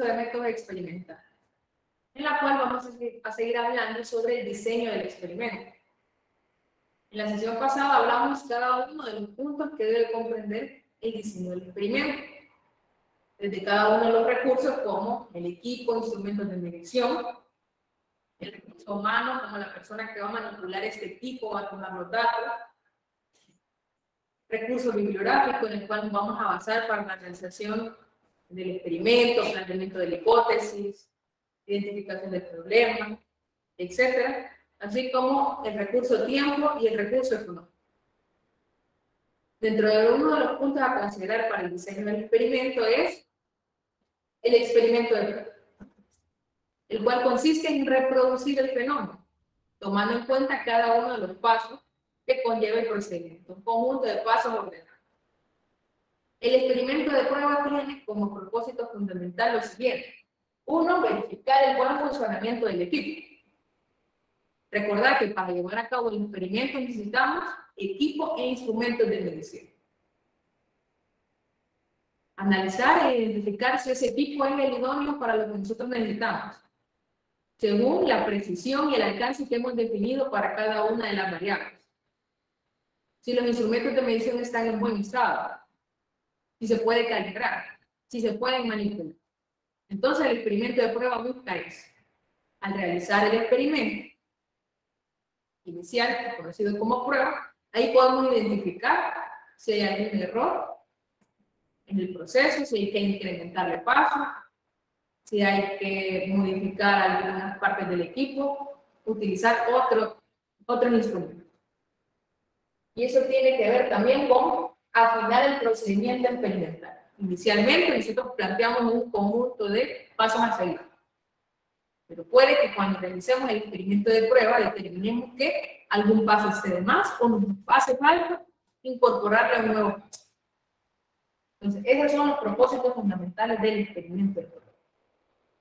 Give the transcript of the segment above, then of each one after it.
curso de métodos experimentales, en la cual vamos a seguir hablando sobre el diseño del experimento. En la sesión pasada hablamos cada uno de los puntos que debe comprender el diseño del experimento, desde cada uno de los recursos como el equipo, instrumentos de medición, el recurso humano como la persona que va a manipular este equipo, va a tomar los datos, recurso bibliográfico en el cual nos vamos a basar para la realización del experimento, planteamiento de la hipótesis, identificación del problema, etcétera, así como el recurso tiempo y el recurso económico. Dentro de uno de los puntos a considerar para el diseño del experimento es el experimento de prueba, el cual consiste en reproducir el fenómeno, tomando en cuenta cada uno de los pasos que conlleva el procedimiento, un conjunto de pasos ordenados. El experimento de prueba tiene como propósito fundamental lo siguiente. Uno, verificar el buen funcionamiento del equipo. Recordar que para llevar a cabo el experimento necesitamos equipo e instrumentos de medición. Analizar e identificar si ese equipo es el idóneo para lo que nosotros necesitamos, según la precisión y el alcance que hemos definido para cada una de las variables. Si los instrumentos de medición están en buen estado, si se puede calibrar, si se pueden manipular. Entonces el experimento de prueba busca eso. Al realizar el experimento inicial, conocido como prueba, ahí podemos identificar si hay algún error en el proceso, si hay que incrementarle pasos, si hay que modificar algunas partes del equipo, utilizar otros instrumentos. Y eso tiene que ver también con afinar el procedimiento experimental. Inicialmente nosotros planteamos un conjunto de pasos a seguir. Pero puede que cuando realicemos el experimento de prueba determinemos que algún paso esté de más o nos hace falta incorporarle a un nuevo paso. Entonces, esos son los propósitos fundamentales del experimento de prueba.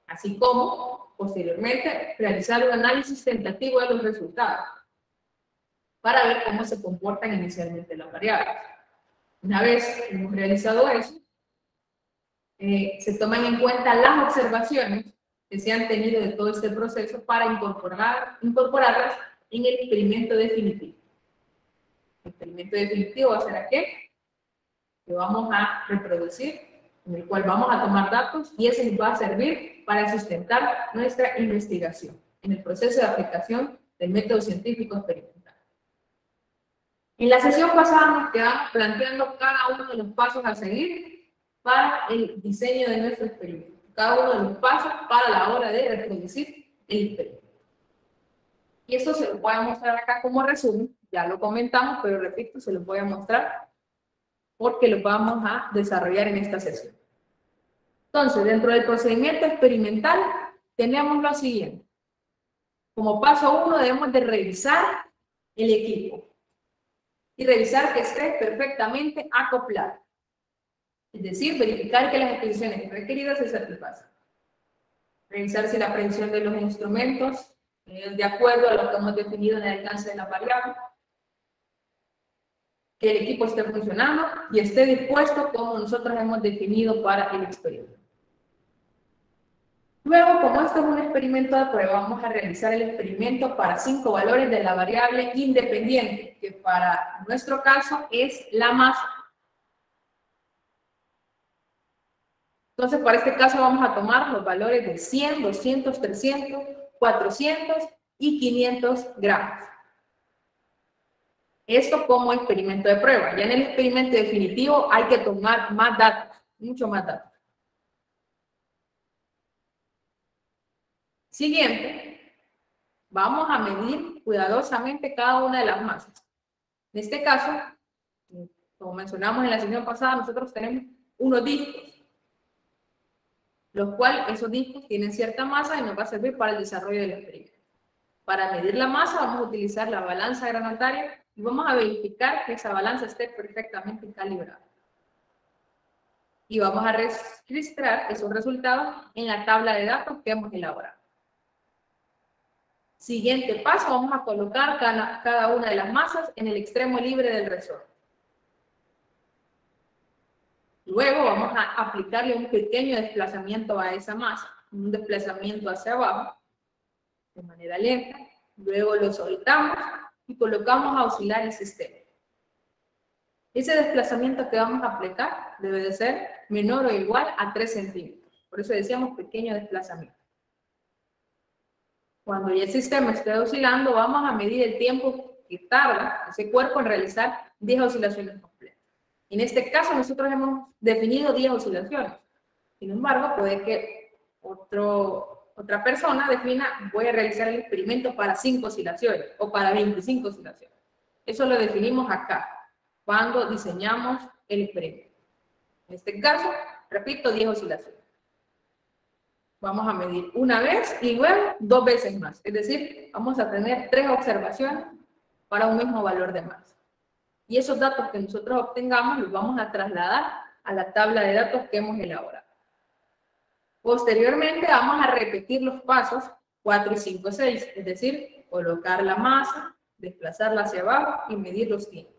Así como, posteriormente, realizar un análisis tentativo de los resultados para ver cómo se comportan inicialmente las variables. Una vez hemos realizado eso, se toman en cuenta las observaciones que se han tenido de todo este proceso para incorporarlas en el experimento definitivo. El experimento definitivo va a ser aquel que vamos a reproducir, en el cual vamos a tomar datos y ese nos va a servir para sustentar nuestra investigación en el proceso de aplicación del método científico experimental. En la sesión pasada nos quedamos planteando cada uno de los pasos a seguir para el diseño de nuestro experimento. Cada uno de los pasos para la hora de reproducir el experimento. Y esto se lo voy a mostrar acá como resumen. Ya lo comentamos, pero repito, se los voy a mostrar porque lo vamos a desarrollar en esta sesión. Entonces, dentro del procedimiento experimental, tenemos lo siguiente. Como paso 1, debemos de revisar el equipo y revisar que esté perfectamente acoplado. Es decir, verificar que las exposiciones requeridas se satisfacen. Revisar si la predicción de los instrumentos es de acuerdo a lo que hemos definido en el alcance de la variable. Que el equipo esté funcionando y esté dispuesto como nosotros hemos definido para el experimento. Luego, como esto es un experimento de prueba, vamos a realizar el experimento para 5 valores de la variable independiente, que para nuestro caso es la masa. Entonces, para este caso vamos a tomar los valores de 100, 200, 300, 400 y 500 gramos. Esto como experimento de prueba. Ya en el experimento definitivo hay que tomar más datos, mucho más datos. Siguiente, vamos a medir cuidadosamente cada una de las masas. En este caso, como mencionamos en la sesión pasada, nosotros tenemos unos discos, los cuales esos discos tienen cierta masa y nos va a servir para el desarrollo del experimento. Para medir la masa vamos a utilizar la balanza granataria y vamos a verificar que esa balanza esté perfectamente calibrada. Y vamos a registrar esos resultados en la tabla de datos que hemos elaborado. Siguiente paso, vamos a colocar cada una de las masas en el extremo libre del resorte. Luego vamos a aplicarle un pequeño desplazamiento a esa masa, un desplazamiento hacia abajo, de manera lenta. Luego lo soltamos y colocamos a oscilar el sistema. Ese desplazamiento que vamos a aplicar debe de ser menor o igual a 3 centímetros. Por eso decíamos pequeño desplazamiento. Cuando ya el sistema esté oscilando, vamos a medir el tiempo que tarda ese cuerpo en realizar 10 oscilaciones completas. En este caso, nosotros hemos definido 10 oscilaciones. Sin embargo, puede que otra persona defina, voy a realizar el experimento para 5 oscilaciones o para 25 oscilaciones. Eso lo definimos acá, cuando diseñamos el experimento. En este caso, repito, 10 oscilaciones. Vamos a medir una vez y luego 2 veces más. Es decir, vamos a tener 3 observaciones para un mismo valor de masa. Y esos datos que nosotros obtengamos los vamos a trasladar a la tabla de datos que hemos elaborado. Posteriormente vamos a repetir los pasos 4 y 5, 6. Es decir, colocar la masa, desplazarla hacia abajo y medir los tiempos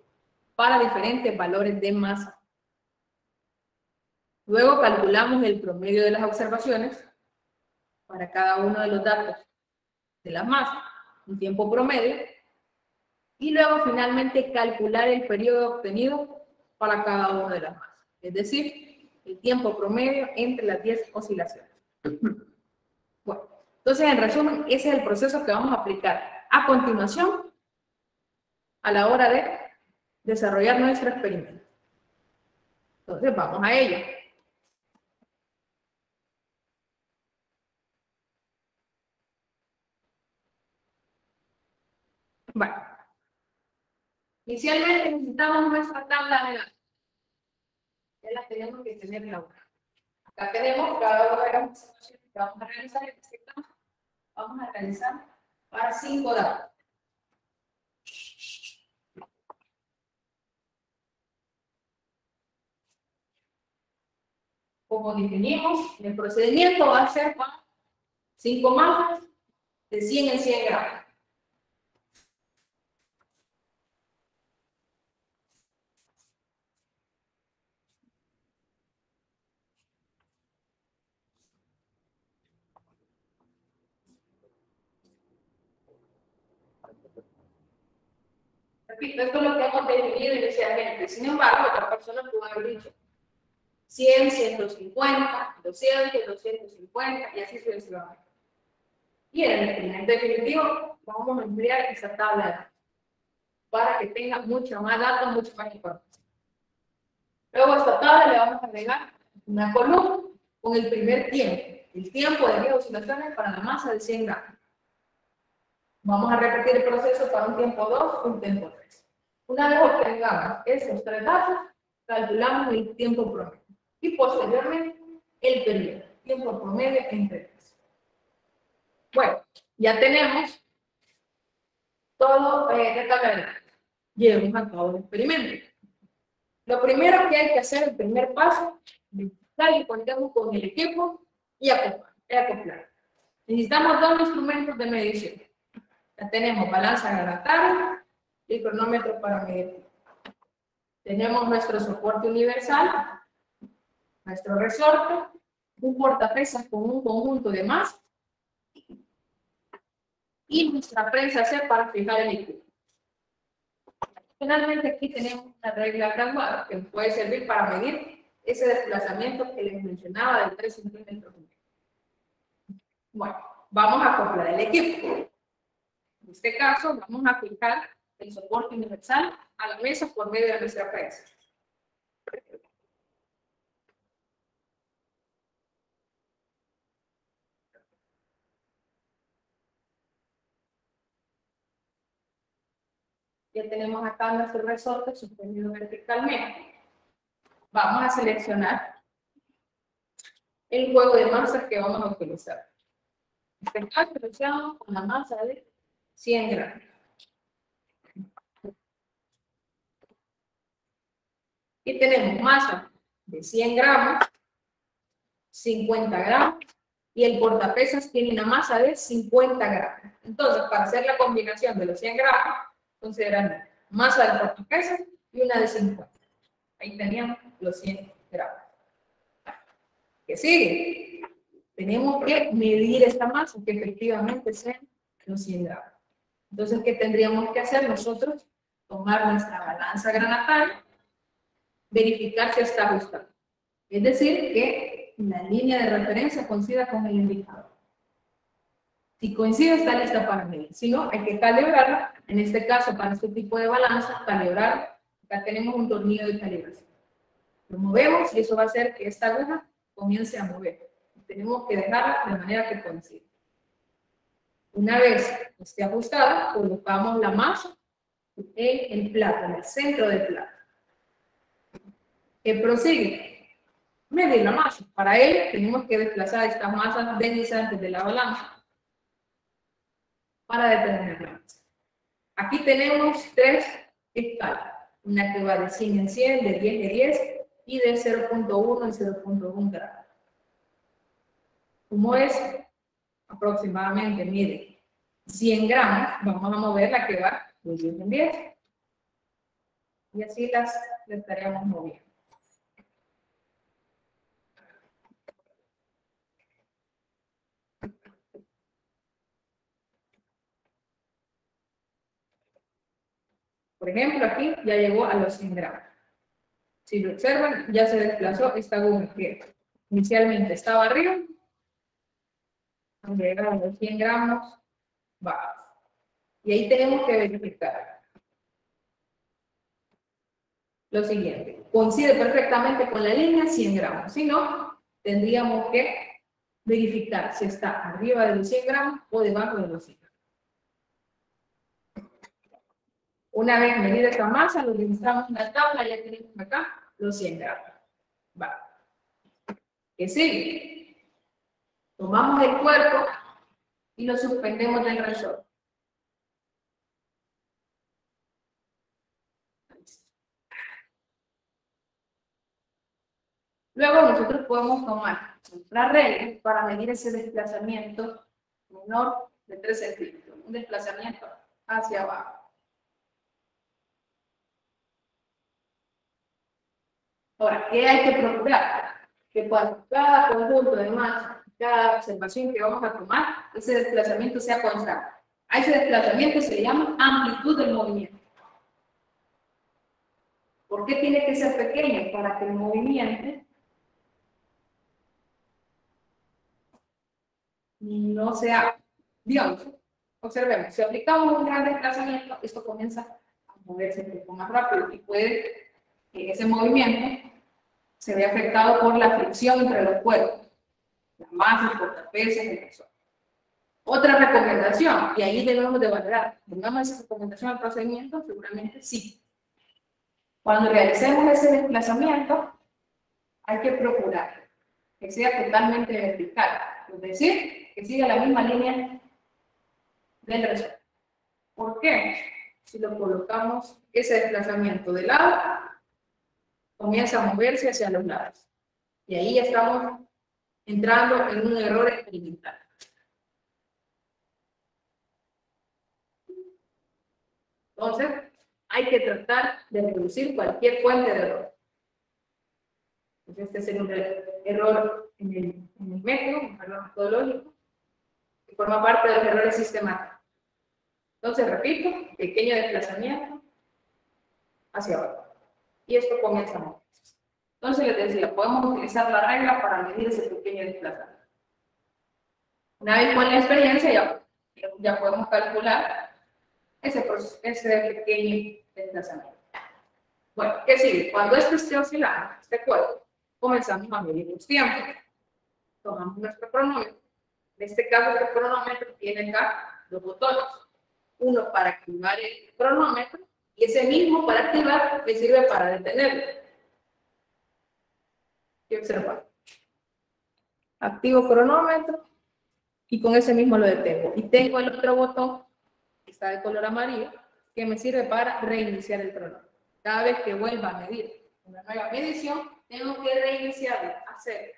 para diferentes valores de masa. Luego calculamos el promedio de las observaciones para cada uno de los datos de la masa, un tiempo promedio, y luego finalmente calcular el periodo obtenido para cada una de las masas, es decir, el tiempo promedio entre las 10 oscilaciones. Bueno, entonces en resumen, ese es el proceso que vamos a aplicar a continuación a la hora de desarrollar nuestro experimento. Entonces vamos a ello. Bueno, inicialmente necesitamos nuestra tabla de datos. Ya la tenemos que tener en la hoja. Acá tenemos cada una de las observaciones que vamos a realizar. En este caso, vamos a realizar para 5 datos. Como definimos, el procedimiento va a ser con 5 masas de 100 en 100 gramos. Repito, esto es lo que hemos definido inicialmente. Sin embargo, otra persona pudo haber dicho 100, 150, 200, 250 y así sucesivamente. Y en el experimento definitivo vamos a emplear esa tabla de datos para que tenga mucho más datos, mucho más información. Luego a esta tabla le vamos a agregar una columna con el primer tiempo, el tiempo de 10 oscilaciones para la masa de 100 gramos. Vamos a repetir el proceso para un tiempo 2 y un tiempo 3. Una vez obtengamos esos 3 datos, calculamos el tiempo promedio y posteriormente el periodo, tiempo promedio entre 3. Bueno, ya tenemos todo de tabla de datos. Llevemos a cabo el experimento. Lo primero que hay que hacer, el primer paso, es que contemos con el equipo y acoplar. Necesitamos 2 instrumentos de medición. Ya tenemos balanza gravitatoria y cronómetro para medir. Tenemos nuestro soporte universal, nuestro resorte, un portapesas con un conjunto de masas y nuestra prensa C para fijar el equipo. Finalmente aquí tenemos una regla graduada que puede servir para medir ese desplazamiento que les mencionaba del 3 centímetros. Bueno, vamos a acoplar el equipo. En este caso vamos a fijar el soporte universal a la mesa por medio de nuestra prensa. Ya tenemos acá nuestro resorte suspendido verticalmente. Vamos a seleccionar el juego de masas que vamos a utilizar. En este caso, seleccionamos con la masa de 100 gramos. Y tenemos masa de 100 gramos, 50 gramos, y el portapesas tiene una masa de 50 gramos. Entonces, para hacer la combinación de los 100 gramos, considerando masa del portapesas y una de 50. Ahí teníamos los 100 gramos. ¿Qué sigue? Tenemos que medir esta masa, que efectivamente sean los 100 gramos. Entonces, ¿qué tendríamos que hacer nosotros? Tomar nuestra balanza granatal, verificar si está ajustada. Es decir, que la línea de referencia coincida con el indicador. Si coincide, está lista para medir. Si no, hay que calibrarla. En este caso, para este tipo de balanza, calibrar. Acá tenemos un tornillo de calibración. Lo movemos y eso va a hacer que esta aguja comience a mover. Tenemos que dejarla de manera que coincida. Una vez esté ajustada, colocamos la masa en el plato, en el centro del plato. ¿Qué prosigue? Medir la masa. Para ello, tenemos que desplazar estas masas deslizantes de la balanza para determinar la masa. Aquí tenemos 3 escalas. Una que va de 100 en 100, de 10 en 10 y de 0.1 en 0.1 grado. Como es aproximadamente, mire, 100 gramos, vamos a mover la que va de 10 en 10. Y así las estaríamos moviendo. Por ejemplo, aquí ya llegó a los 100 gramos. Si lo observan, ya se desplazó esta aguja que inicialmente estaba arriba. Al llegar a los 100 gramos, baja. Y ahí tenemos que verificar lo siguiente. Coincide perfectamente con la línea 100 gramos. Si no, tendríamos que verificar si está arriba de los 100 gramos o debajo de los 100 gramos. Una vez medida esta masa, lo registramos en la tabla, ya tenemos acá los 100 gramos. Va. ¿Qué sigue? Tomamos el cuerpo y lo suspendemos del resorte. Luego nosotros podemos tomar la regla para medir ese desplazamiento menor de 3 centímetros, un desplazamiento hacia abajo. Ahora, ¿qué hay que procurar? Que para cada conjunto de masa, cada observación que vamos a tomar, ese desplazamiento sea constante. A ese desplazamiento se le llama amplitud del movimiento. ¿Por qué tiene que ser pequeño? Para que el movimiento no sea, digamos, observemos, si aplicamos un gran desplazamiento, esto comienza a moverse un poco más rápido y puede que ese movimiento se vea afectado por la fricción entre los cuerpos, la masa, el portapesos y el peso. Otra recomendación, y ahí debemos de valorar, ¿tengamos esa recomendación al procedimiento? Seguramente sí. Cuando realicemos ese desplazamiento, hay que procurar que sea totalmente vertical, es decir, que siga la misma línea del resorte. ¿Por qué? Si lo colocamos ese desplazamiento de lado, comienza a moverse hacia los lados. Y ahí estamos entrando en un error experimental. Entonces, hay que tratar de reducir cualquier fuente de error. Entonces, este sería un error en el método, un error metodológico, que forma parte de los errores sistemáticos. Entonces, repito, pequeño desplazamiento hacia abajo. Y esto comienza a moverse. Entonces, les decía, podemos utilizar la regla para medir ese pequeño desplazamiento. Una vez con la experiencia, ya podemos calcular ese pequeño desplazamiento. Bueno, ¿qué sigue? Cuando esto esté oscilando, este cuerpo, comenzamos a medir los tiempos. Tomamos nuestro cronómetro. En este caso, el cronómetro tiene acá 2 botones. Uno para activar el cronómetro y ese mismo para activar le sirve para detenerlo. Y observar. Activo cronómetro y con ese mismo lo detengo. Y tengo el otro botón, que está de color amarillo, que me sirve para reiniciar el cronómetro. Cada vez que vuelva a medir una nueva medición, tengo que reiniciarlo, hacer.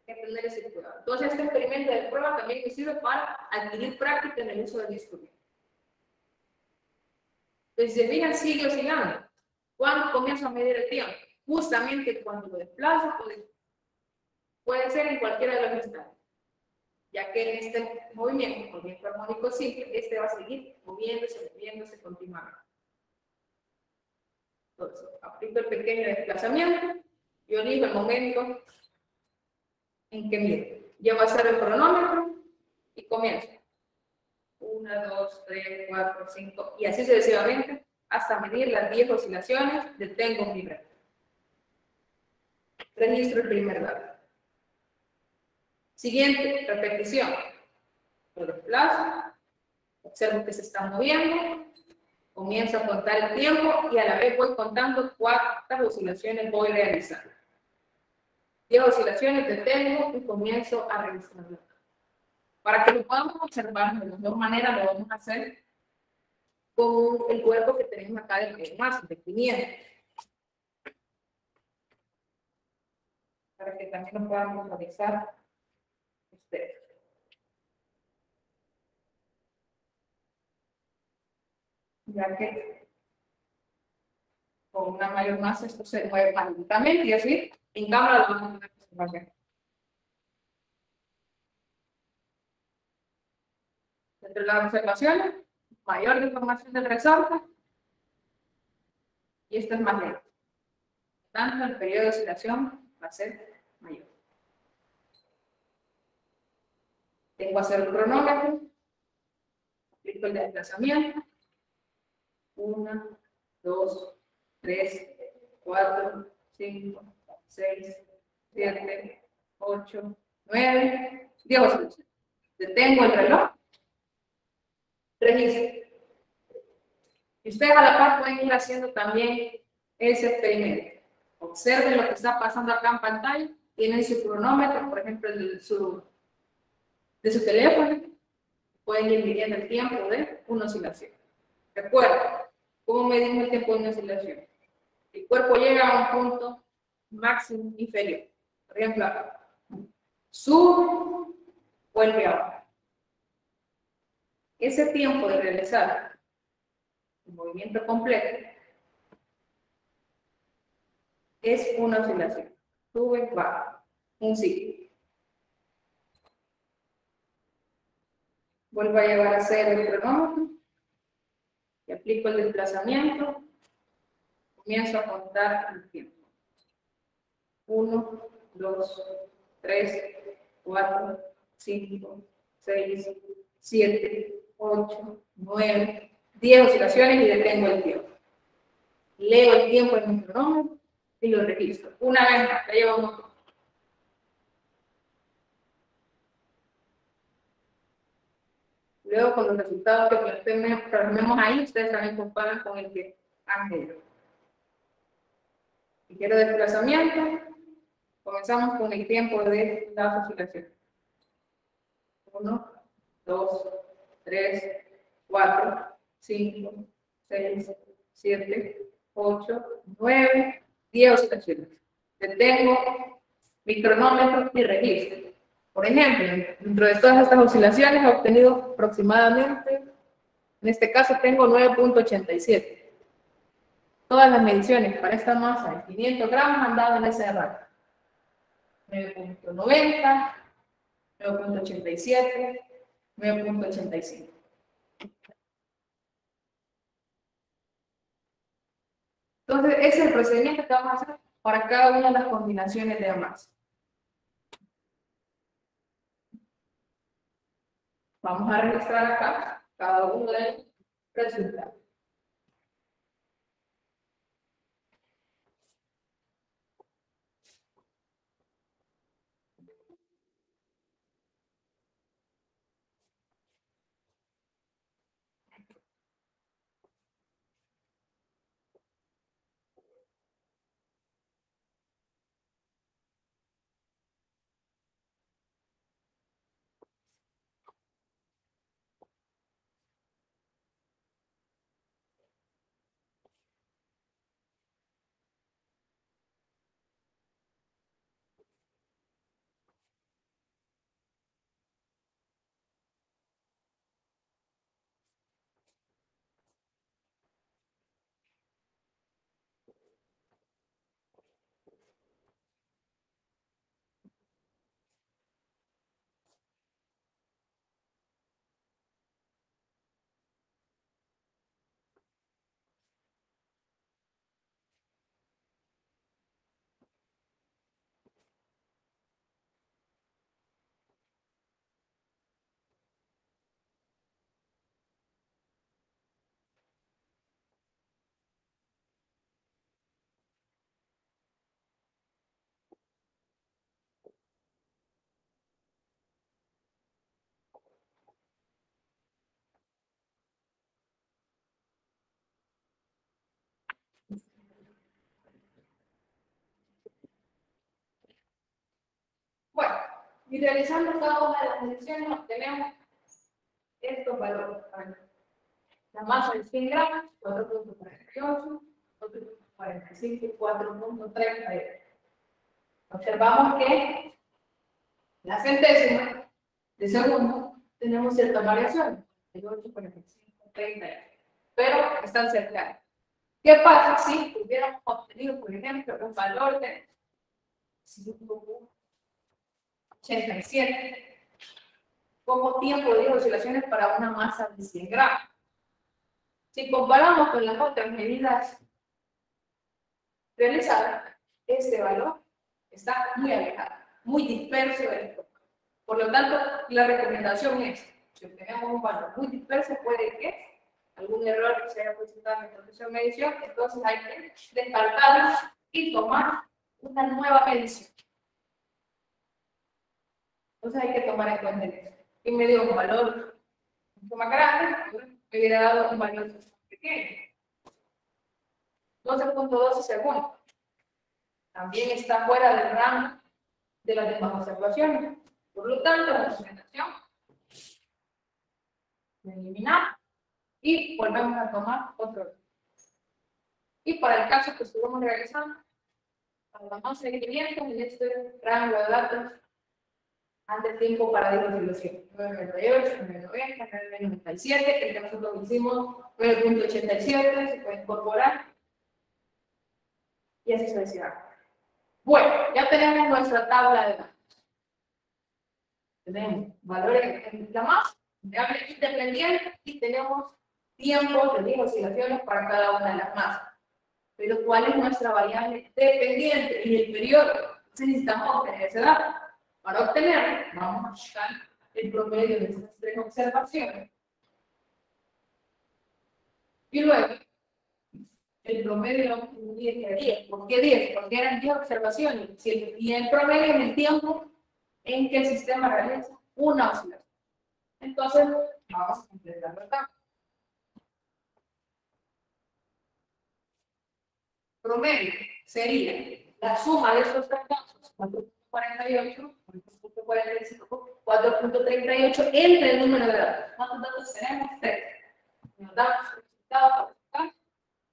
Hay que tener ese cuidado. Entonces, este experimento de prueba también me sirve para adquirir práctica en el uso del instrumento. Entonces, si se fijan, sigue oscilando. ¿Cuándo comienzo a medir el tiempo? Justamente cuando lo desplazo, Puede ser en cualquiera de los estados, ya que en este movimiento armónico simple, este va a seguir moviéndose continuamente. Entonces, aplico el pequeño desplazamiento y elijo el momento en que mido. Llevo a hacer el cronómetro y comienzo. 1, 2, 3, 4, 5 y así sucesivamente hasta medir las 10 oscilaciones. Detengo mi reloj. Registro el primer dato. Siguiente, repetición. Lo desplazo, observo que se está moviendo, comienzo a contar el tiempo y a la vez voy contando cuántas oscilaciones voy realizando. 10 oscilaciones, detengo y comienzo a revisarlo. Para que lo podamos observar de la mejor manera, lo vamos a hacer con el cuerpo que tenemos acá del más de 500. Para que también lo puedan visualizar ustedes. Ya que con una mayor masa esto se mueve más lentamente y así en cámara lo vamos a poder observar. Entre las observaciones, mayor deformación del resorte y esto es más lento. Por tanto, el periodo de oscilación va a ser mayor. Tengo que hacer el cronómetro, aplico el desplazamiento. 1, 2, 3, 4, 5, 6, 7, 8, 9, 10 oscilaciones. Detengo el reloj. Registro. Y ustedes a la par pueden ir haciendo también ese experimento. Observen lo que está pasando acá en pantalla. Tienen su cronómetro, por ejemplo, de su teléfono. Pueden ir midiendo el tiempo de una oscilación. Recuerden, ¿cómo medimos el tiempo de una oscilación? El cuerpo llega a un punto máximo inferior. Por ejemplo, acá. Sube, vuelve abajo. Ese tiempo de realizar el movimiento completo es una oscilación. Sube, baja. Un ciclo. Vuelvo a llevar a hacer el cronómetro y aplico el desplazamiento. Comienzo a contar el tiempo. 1, 2, 3, 4, 5, 6, 7, 8, 9, 10 oscilaciones y detengo el tiempo. Leo el tiempo en mi cronómetro y lo registro. Una vez más, ya llevamos. Luego, con los resultados que plasmemos ahí, ustedes también comparan con el que han hecho. Si quiero desplazamiento, comenzamos con el tiempo de las oscilaciones. 1, 2, 3, 4, 5, 6, 7, 8, 9, 10 oscilaciones. Detengo mi cronómetro y registro. Por ejemplo, dentro de todas estas oscilaciones he obtenido aproximadamente, en este caso tengo 9.87. Todas las mediciones para esta masa de 500 gramos han dado en ese rango. 9.90, 9.87, 9.85. Entonces, ese es el procedimiento que vamos a hacer para cada una de las combinaciones de masa. Vamos a registrar acá cada uno de los resultados. Y realizando cada una de las mediciones obtenemos estos valores. La masa de 100 gramos, 4.48, 4.45 y 4.38. Observamos que la centésima de segundo tenemos cierta variación, 48, 45, 30, pero están cercanas. ¿Qué pasa si hubiéramos obtenido, por ejemplo, un valor de 5.87 como tiempo de oscilaciones para una masa de 100 gramos? Si comparamos con las otras medidas realizadas, este valor está muy alejado, muy disperso del entorno. Por lo tanto, la recomendación es, si obtenemos un valor muy disperso, puede que algún error que se haya presentado en el proceso de medición, entonces hay que descartarlo y tomar una nueva medición. Entonces hay que tomar en cuenta eso. Y me dio un valor mucho más grande, me hubiera dado un valor más pequeño. 12.12 segundos. También está fuera del rango de las demás observaciones. Por lo tanto, la recomendación es eliminar y volvemos a tomar otro. Y para el caso que estuvimos realizando, para la masa de 500 en este rango de datos, antes tiempo para disolución, 998, 990, 997, el que nosotros hicimos 9.87, se puede incorporar y así sucesivamente. Bueno, ya tenemos nuestra tabla de datos. Tenemos valores en la masa, variable independiente y tenemos tiempos de oscilaciones para cada una de las masas. Pero ¿cuál es nuestra variable dependiente? Y el periodo. Entonces necesitamos obtener ese dato. Para obtenerlo, vamos a buscar el promedio de estas tres observaciones. Y luego, el promedio lo vamos a dividir entre 10. ¿Por qué 10? Porque eran 10 observaciones. Y el promedio es el tiempo en que el sistema realiza una oscilación. Entonces, vamos a completarlo acá. Promedio sería la suma de estos tres datos, 4.48, 4.45, 4.38 entre el número de datos. ¿Cuántos datos tenemos? 3. Nos damos el resultado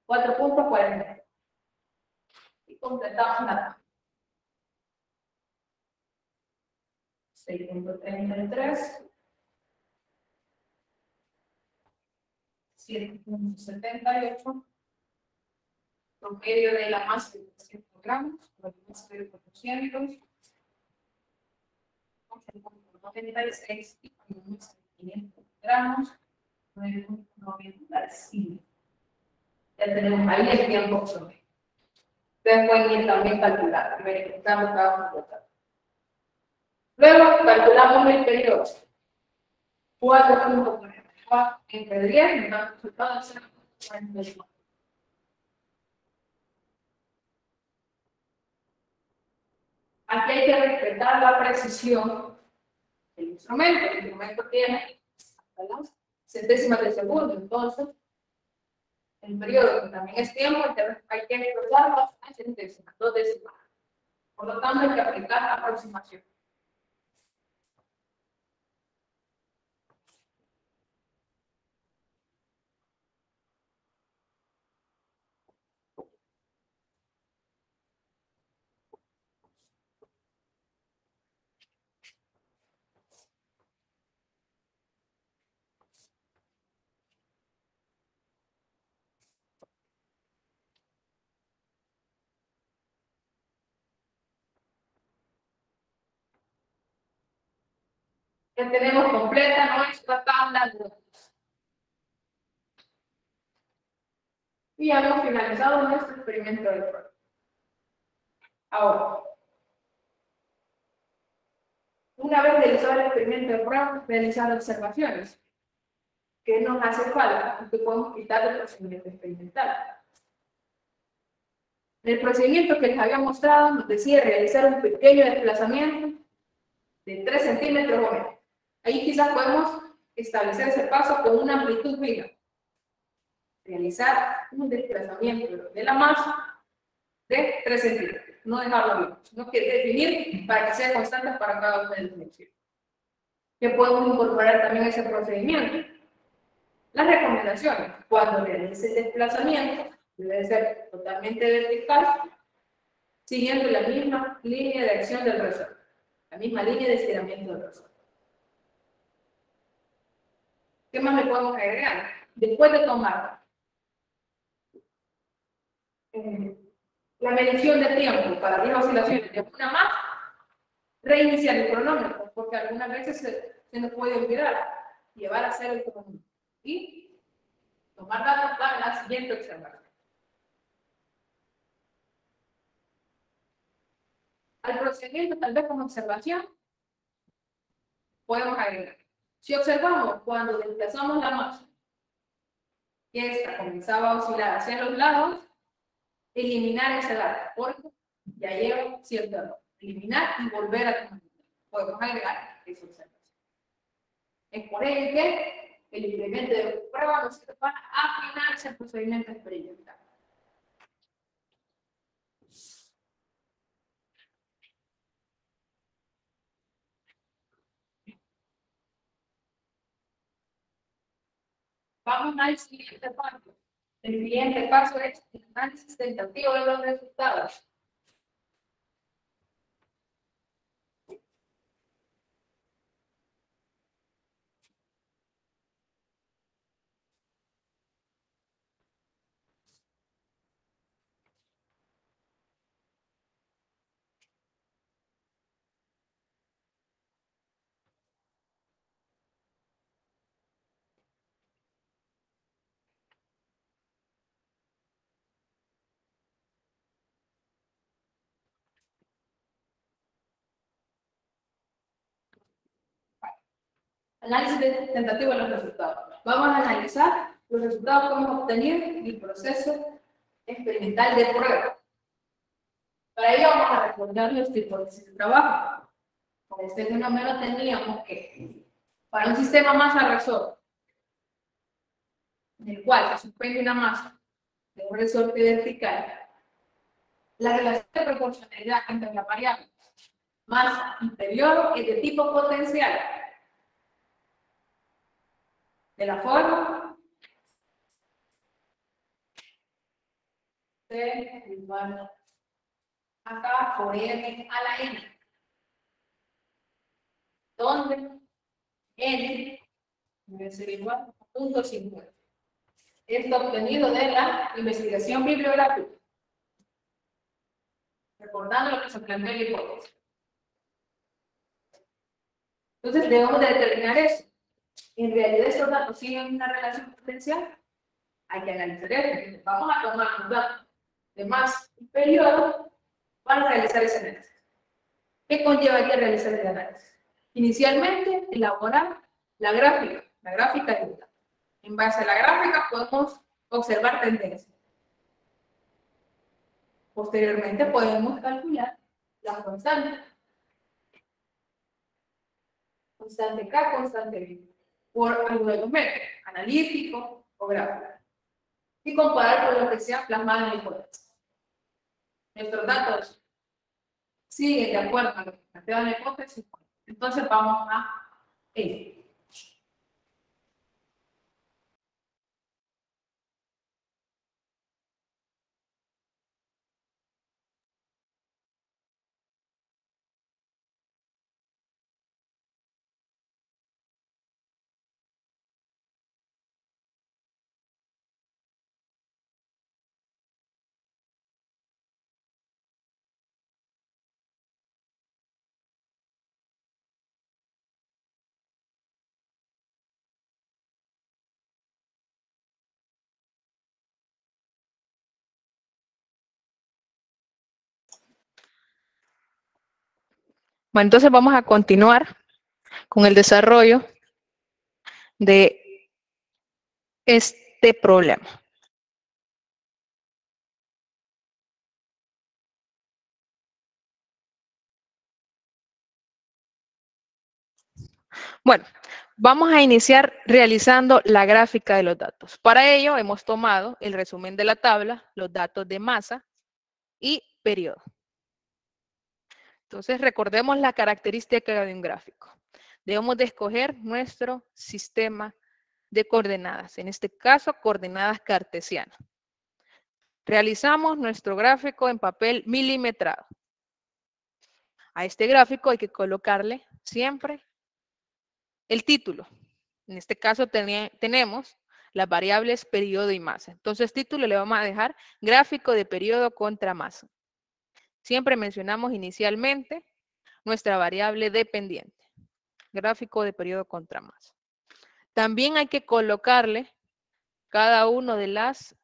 para 4.40. Y completamos la tabla. 6.33, 7.78, promedio de la masa de 300 gramos, por el masa de 400, 96 y por el masa de 500 gramos, 9.95. Ya tenemos ahí el tiempo promedio. Ustedes pueden ir también calculando, verificando cada uno de los datos. Luego calculamos el periodo. 4.44 entre 10, nos da el resultado de 0.44. Aquí hay que respetar la precisión del instrumento. El instrumento tiene hasta las centésimas de segundo, entonces el periodo, que también es tiempo, hay que expresarlo a centésimas, 2 décimas. Por lo tanto, hay que aplicar aproximación. Ya tenemos completa nuestra tabla de datos. Y ya hemos finalizado nuestro experimento de prueba. Ahora, una vez realizado el experimento de prueba, realizar observaciones. ¿Qué nos hace falta? Que podemos quitar el procedimiento experimental. En el procedimiento que les había mostrado, nos decía realizar un pequeño desplazamiento de 3 centímetros o menos. Ahí quizás podemos establecer ese paso con una amplitud fija. Realizar un desplazamiento de la masa de 3 centímetros. no dejarlo abierto, sino que definir para que sea constante para cada una de las funciones. ¿Qué podemos incorporar también a ese procedimiento? Las recomendaciones. Cuando realice el desplazamiento, debe ser totalmente vertical, siguiendo la misma línea de acción del resorte, la misma línea de estiramiento del resorte. ¿Qué más le podemos agregar? Después de tomar la medición de tiempo para 10 oscilaciones de una más, reiniciar el cronómetro, porque algunas veces se nos puede olvidar llevar a hacer el cronómetro y tomar datos para la siguiente observación. Al procedimiento, tal vez como observación, podemos agregar. Si observamos cuando desplazamos la masa, que esta comenzaba a oscilar hacia los lados, eliminar ese dato, porque ya lleva cierto error. Eliminar y volver a tomar. Podemos agregar esa observación. Es por ello que el incremento de prueba nos sirve para afinar ese procedimiento experimental. Vamos al siguiente paso. El siguiente paso es el análisis tentativo de los resultados. Análisis tentativo de los resultados. Vamos a analizar los resultados que hemos obtenido en el proceso experimental de prueba. Para ello vamos a recordar los hipótesis de trabajo. Con este fenómeno teníamos que, para un sistema masa-resorte, en el cual se suspende una masa de un resorte vertical, la relación de proporcionalidad entre la variable masa y periodo es de tipo potencial. De la forma C igual acá por M a la N, donde N debe ser igual a 0.50. Esto obtenido de la investigación bibliográfica. Recordando lo que se planteó en la hipótesis. Entonces debemos de determinar eso. En realidad estos datos siguen una relación potencial. Hay que analizar eso. Vamos a tomar los datos de masa y periodo para realizar ese análisis. ¿Qué conlleva que realizar el análisis? Inicialmente, elaborar la gráfica de datos. En base a la gráfica podemos observar tendencias. Posteriormente podemos calcular las constantes. Constante K, constante B. Por alguno de los métodos, analítico o gráfico. Y comparar con lo que sea plasmado en la hipótesis. Nuestros datos siguen de acuerdo a lo que plantea en la hipótesis. Entonces vamos a ello. Bueno, entonces vamos a continuar con el desarrollo de este problema. Bueno, vamos a iniciar realizando la gráfica de los datos. Para ello hemos tomado el resumen de la tabla, los datos de masa y periodo. Entonces, recordemos la característica de un gráfico. Debemos de escoger nuestro sistema de coordenadas, en este caso, coordenadas cartesianas. Realizamos nuestro gráfico en papel milimetrado. A este gráfico hay que colocarle siempre el título. En este caso tenemos las variables periodo y masa. Entonces, título le vamos a dejar gráfico de periodo contra masa. Siempre mencionamos inicialmente nuestra variable dependiente. Gráfico de periodo contra masa. También hay que colocarle cada una de las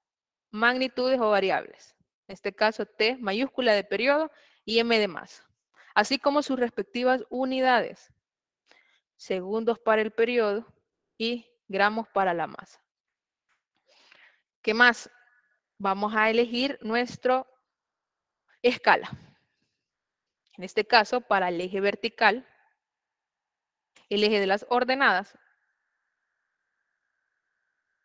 magnitudes o variables. En este caso, T mayúscula de periodo y M de masa. Así como sus respectivas unidades. Segundos para el periodo y gramos para la masa. ¿Qué más? Vamos a elegir nuestra escala. En este caso, para el eje vertical, el eje de las ordenadas,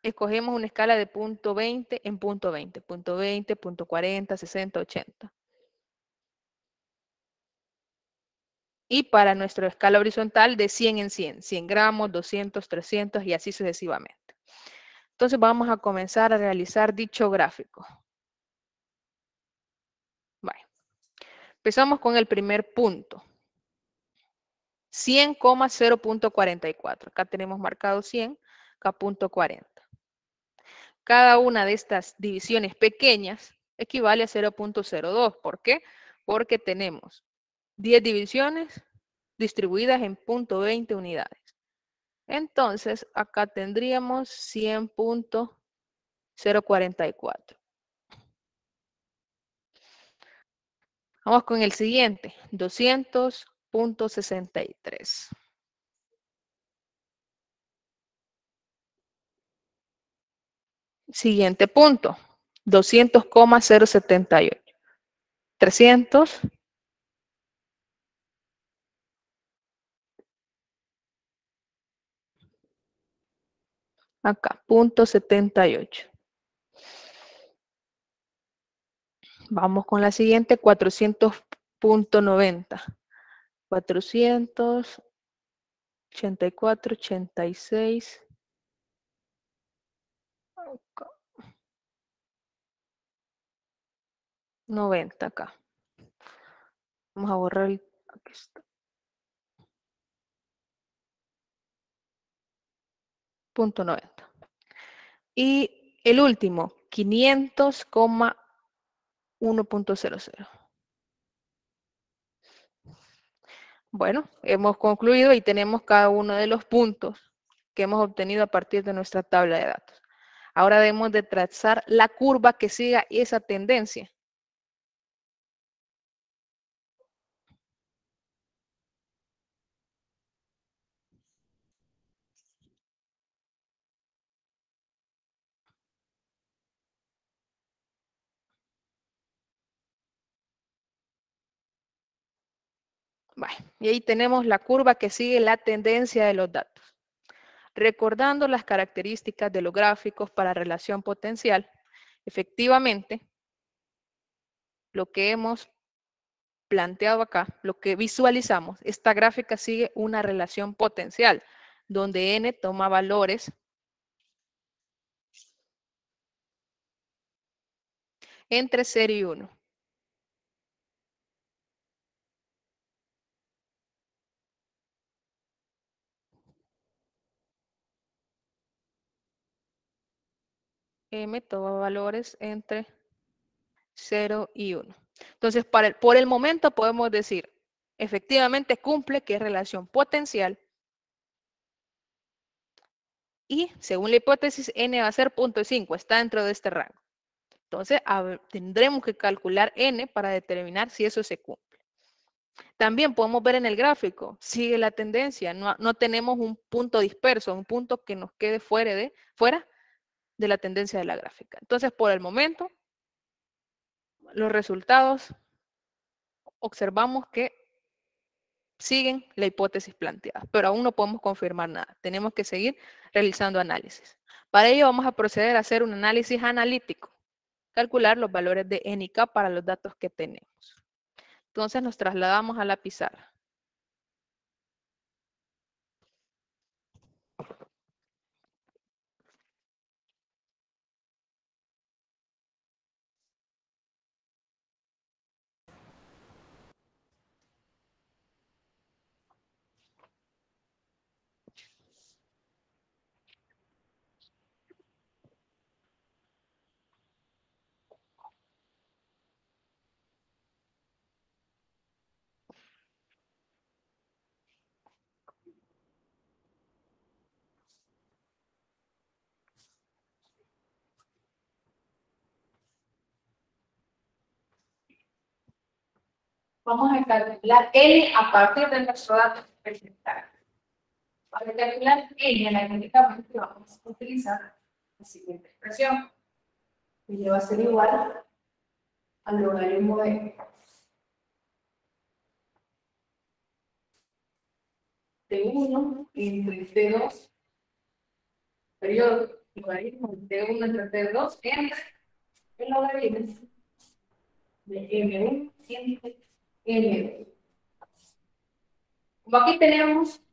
escogemos una escala de punto 20 en punto 20, punto 20, punto 40, 60, 80. Y para nuestra escala horizontal de 100 en 100, 100 gramos, 200, 300 y así sucesivamente. Entonces vamos a comenzar a realizar dicho gráfico. Vale. Empezamos con el primer punto. 100,0.44. Acá tenemos marcado 100, acá punto 40. Cada una de estas divisiones pequeñas equivale a 0.02. ¿Por qué? Porque tenemos 10 divisiones distribuidas en 0.20 unidades. Entonces, acá tendríamos 100.044. Vamos con el siguiente, 200.63. Siguiente punto, 200,078. 300. Acá, punto 78. Vamos con la siguiente, 400.90. 484, 86. 90 acá. Vamos a borrar el... Aquí está. Punto 90. Y el último, 500,1.00. Bueno, hemos concluido y tenemos cada uno de los puntos que hemos obtenido a partir de nuestra tabla de datos. Ahora debemos de trazar la curva que siga esa tendencia. Bueno, y ahí tenemos la curva que sigue la tendencia de los datos. Recordando las características de los gráficos para relación potencial, efectivamente, lo que hemos planteado acá, lo que visualizamos, esta gráfica sigue una relación potencial, donde n toma valores entre 0 y 1. M toma valores entre 0 y 1. Entonces, por el momento podemos decir, efectivamente cumple que es relación potencial y según la hipótesis n va a ser 0.5, está dentro de este rango. Entonces, tendremos que calcular n para determinar si eso se cumple. También podemos ver en el gráfico, sigue la tendencia, no tenemos un punto disperso, un punto que nos quede fuera de la tendencia de la gráfica. Entonces, por el momento, los resultados observamos que siguen la hipótesis planteada, pero aún no podemos confirmar nada. Tenemos que seguir realizando análisis. Para ello vamos a proceder a hacer un análisis analítico, calcular los valores de N y K para los datos que tenemos. Entonces nos trasladamos a la pizarra. Vamos a calcular N a partir de nuestro dato experimental. Para calcular N analíticamente vamos a utilizar la siguiente expresión, que va a ser igual al logaritmo de T1 entre T2, periodo, logaritmo de T1 entre T2 entre el logaritmo de M1 entre M2. Como aquí tenemos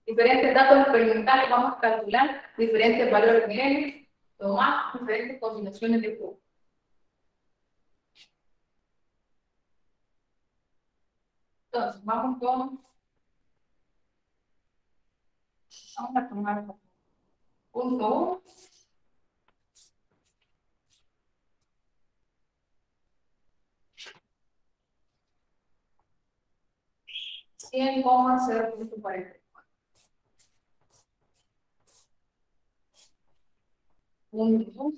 diferentes datos experimentales, vamos a calcular diferentes valores de N, tomar diferentes combinaciones de Q. Entonces, vamos a tomar punto 1. $100,044. Punto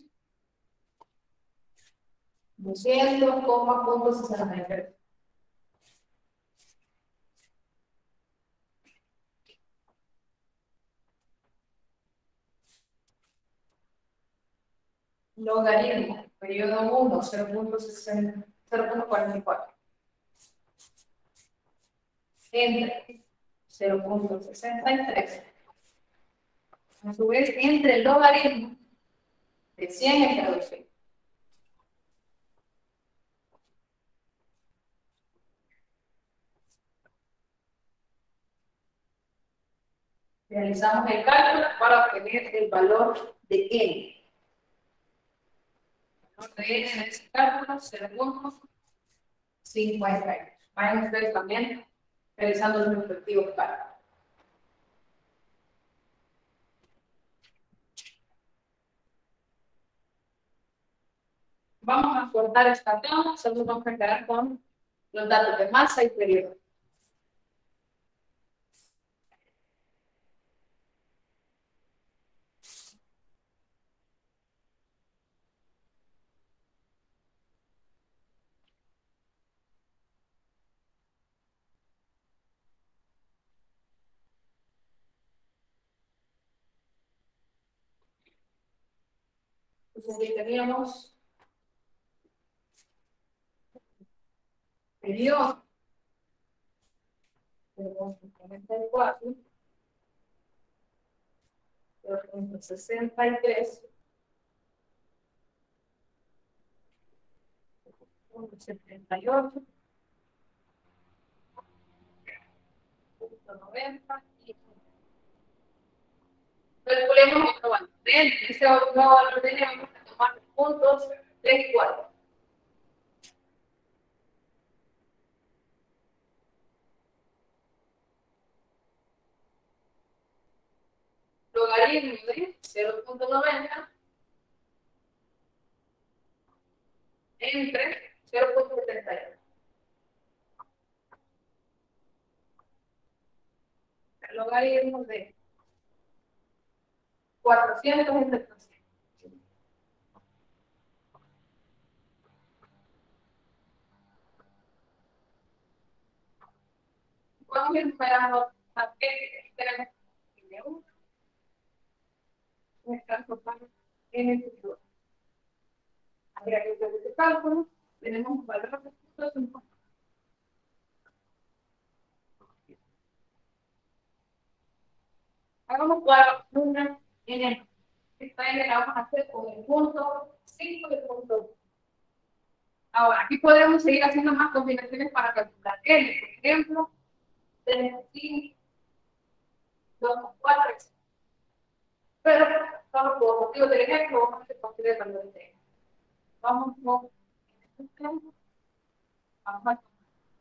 200,63. Logaritmo, periodo 1, 0.44. Entre 0.63. A su vez, entre el logaritmo de 100 entre 200. Realizamos el cálculo para obtener el valor de N. El valor de N en este cálculo, 0.58. Vayan ustedes también realizando los respectivos cálculos. Vamos a cortar esta tabla, solo vamos a quedar con los datos de masa y periodo. Entonces aquí teníamos periodo 0.44, 0.63, 0.78, 0.90 y calculemos otro valor. En este nuevo valor tenemos que tomar puntos 3 y 4. Logaritmo de 0.90 entre 0.78. El logaritmo de 400 entre 300. Vamos a enumerar a qué tenemos N1, nuestra total N2. Habría que hacer este cálculo, tenemos un valor de 0.5. Hagamos una N. Esta N la vamos a hacer con el punto 5 y el punto 1. Ahora, aquí podemos seguir haciendo más combinaciones para calcular N. Por ejemplo, tenemos 5, 2, 4, etc. Pero, solo por motivo del ejemplo, vamos a conseguir el valor de N. Vamos con este ejemplo. Vamos a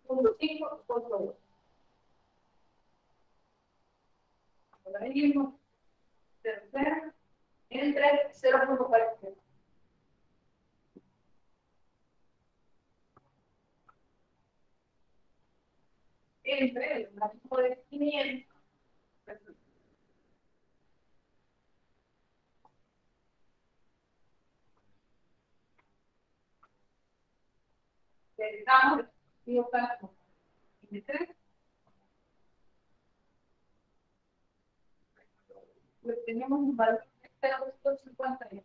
punto 5, punto 1. Ahora mismo, 0, 0, entre 0.40. Entre el máximo de 500. Necesitamos el cálculo. Tenemos un valor de 0.50.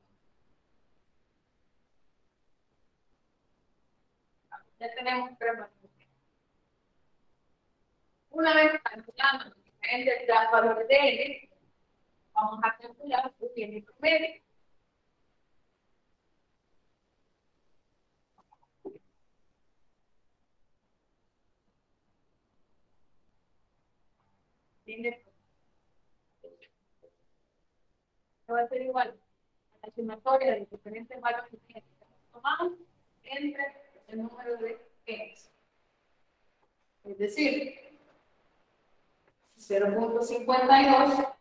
Ya tenemos 3 valores. Una vez calculando diferentes valores de N, vamos a calcular su N promedio. Va a ser igual a la sumatoria de diferentes valores que hemos tomado entre el número de N. Es decir, 0.52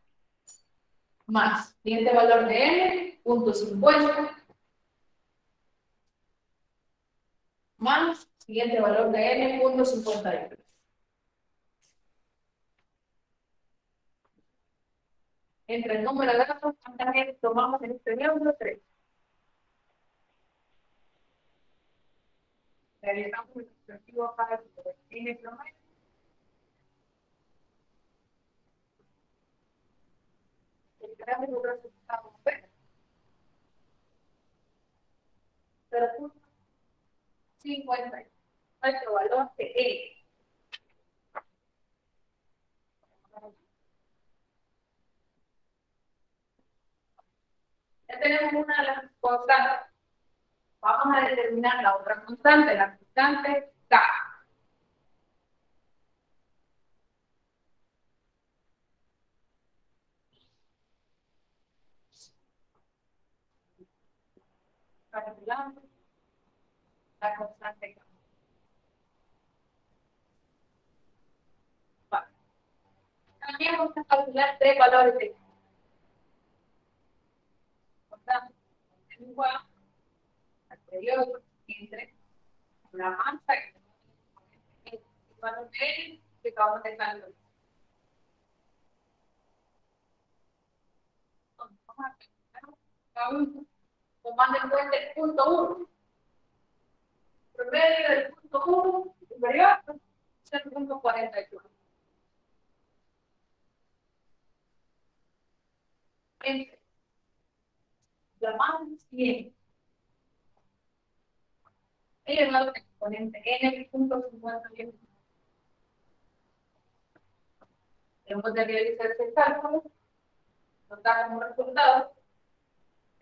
más siguiente valor de N, 0.50 más siguiente valor de N, 0.51. Entre el número de datos, ¿cuántas N tomamos en este ejemplo? 3. Realizamos el objetivo para el N promedio. Esperamos un resultado B. 0.50. Nuestro valor de E. Ya tenemos una de las constantes. Vamos a determinar la otra constante, la constante K. Calculamos la constante K. Vale. También vamos a calcular 3 valores de K. Constante igual al periodo entre la masa y el valor de N que acabamos de calcular. Vamos a calcular cada uno tomando en cuenta el punto 1. Promedio del punto 1 superior 0.44. Entre la masa y N. Elevado al exponente N punto 51. Tenemos de realizar este cálculo. Nos da como resultado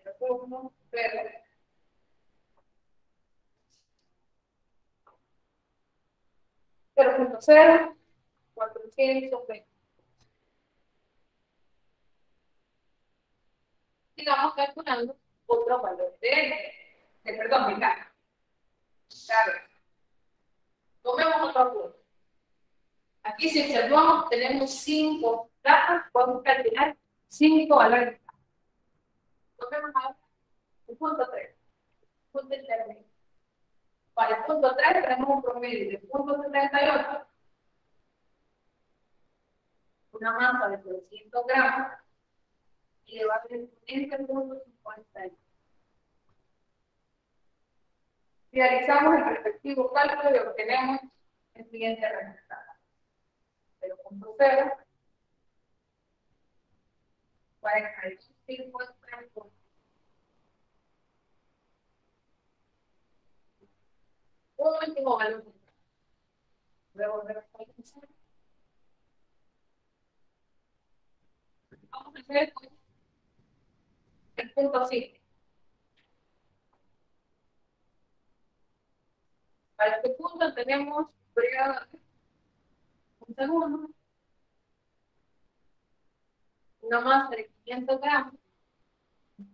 0.0 420. Sigamos calculando otro valor de N. Perdón, de K. Claro. Tomemos otro punto. Aquí, si observamos, tenemos 5 datos. Podemos calcular 5 valores. Tomemos ahora el punto 3. Punto intermedio. Para el punto 3 tenemos un promedio de 0.78, una masa de 300 gramos y le va a tener entre 0.50. Realizamos el respectivo cálculo y obtenemos el siguiente resultado. 0.0, 45.3. Un último valor. Luego de actualizar. Vamos a hacer el punto 5. Para este punto tenemos periodo de un segundo, una masa de 500 gramos,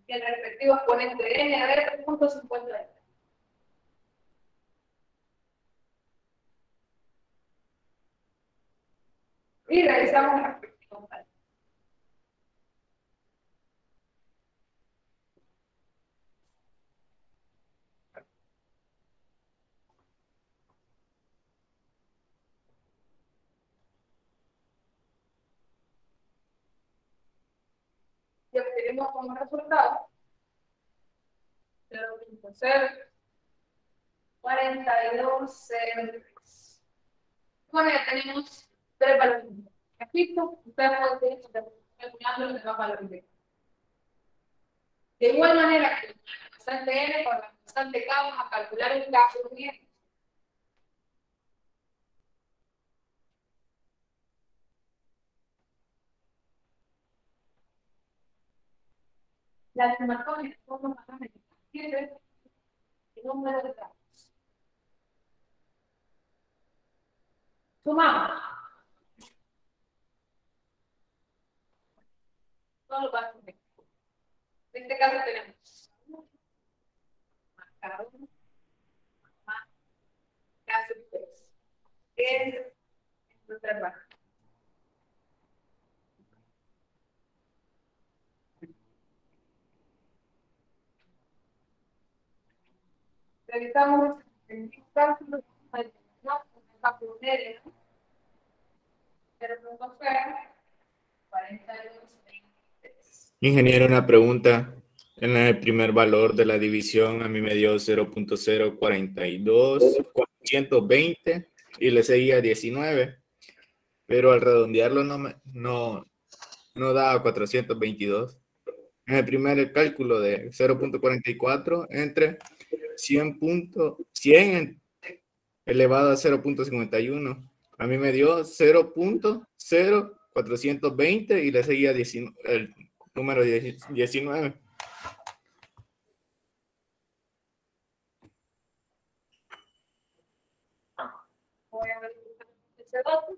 y el respectivo exponente n a ver, 0.50. Y realizamos el respectivo cálculo. Y obtenemos como resultado 0.04203. Bueno, ya tenemos tres valores. Aquí ustedes pueden ir calculando los demás valores. De igual manera que la constante n por la constante k, vamos a calcular el k por n. Las sumatoria son los más el número de casos. Sumamos. Todos los valores. En este caso tenemos más cada uno, más caso 3. Es nuestra barra. Realizamos el cálculo de la cálculo medio, 0.04223. Ingeniero, una pregunta. En el primer valor de la división a mí me dio 0.042, y le seguía 19, pero al redondearlo no da 422. En el primer cálculo de 0.44 entre 100 elevado a 0.51. A mí me dio 0.0420 y le seguía el número 19. Voy a ver ese dato.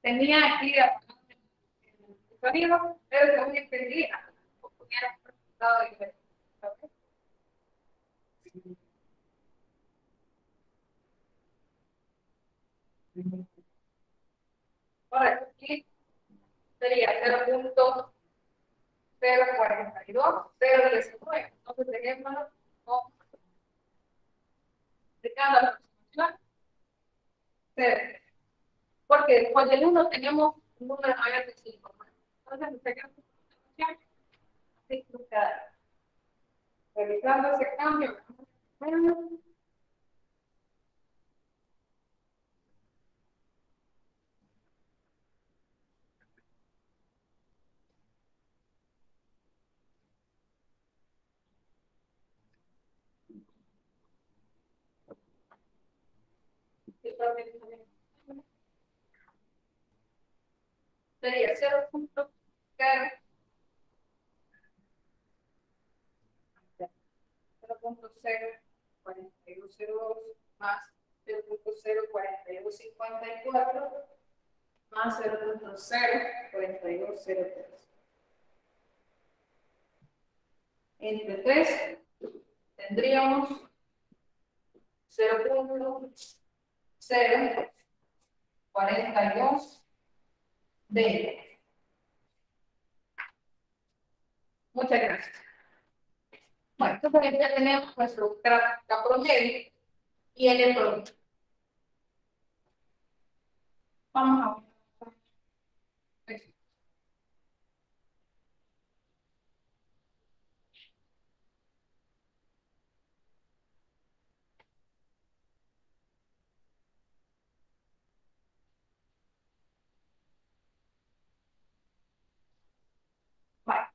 Tenía aquí el sonido, pero según entendí, hubiera un resultado diferente. ¿Okay? Correcto, aquí sería 0.042, 0.19. Entonces tenemos aplicando la aproximación 0. Porque después del 1 tenemos un número mayor de 5. Entonces, usted queda así cada. Realizando ese cambio. Sería 0.042 más 0.04254 más 0.04203. Entre 3 tendríamos 0.042 de. Muchas gracias. Bueno, entonces ya tenemos nuestro K promedio y el producto. Vamos a ver. Vale.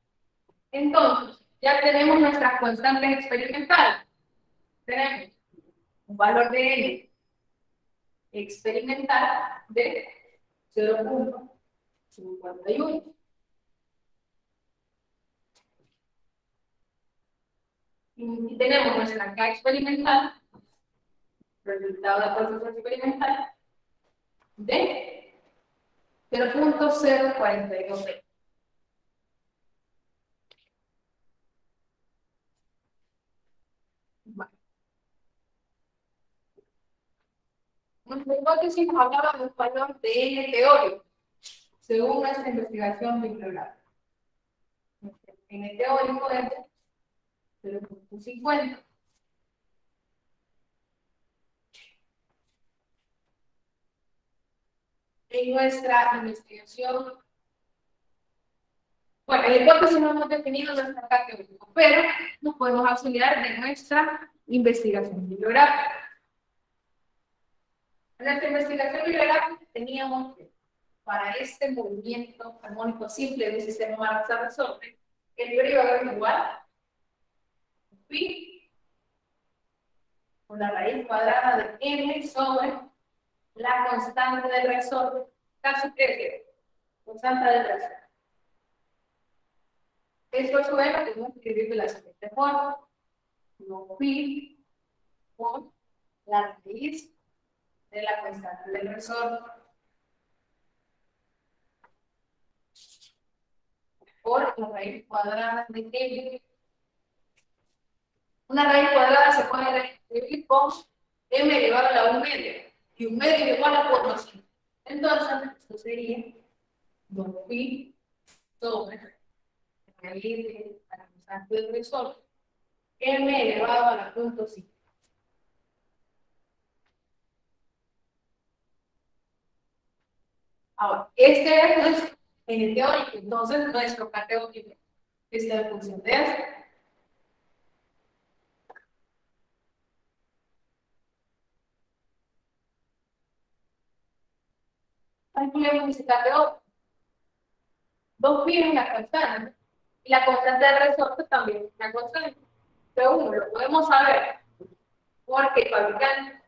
Entonces, ya tenemos nuestras constantes experimentales. Tenemos un valor de N experimental de 0.51. Y tenemos nuestra K experimental, resultado del proceso experimental, de 0.042. Vale. Nuestra hipótesis nos hablaba de un valor de N teórico, según nuestra investigación bibliográfica. N teórico es 0.50. En nuestra investigación, bueno, en la hipótesis no hemos definido nuestra K teórico, pero nos podemos auxiliar de nuestra investigación bibliográfica. En nuestra investigación bibliográfica teníamos que, para este movimiento armónico simple de un sistema masa-resorte, el periodo es igual a pi por la raíz cuadrada de m sobre la constante del resorte, caso que constante del resorte. Eso es bueno, tenemos que escribir de la siguiente forma: lo pi por la raíz de la constante del resorte por la raíz cuadrada de m. Una raíz cuadrada se puede escribir con m elevado a la 1 media, y 1 medio igual a por 2. Entonces, esto sería 2pi sobre la raíz de la constante del resorte, m elevado a la punto 5. Ahora, este es nuestro N teórico, entonces nuestro K teórico está en función de esto. Calculemos ese K teórico. 2pi es una constante, y la constante del resorte también es una constante. Pero uno lo podemos saber porque el fabricante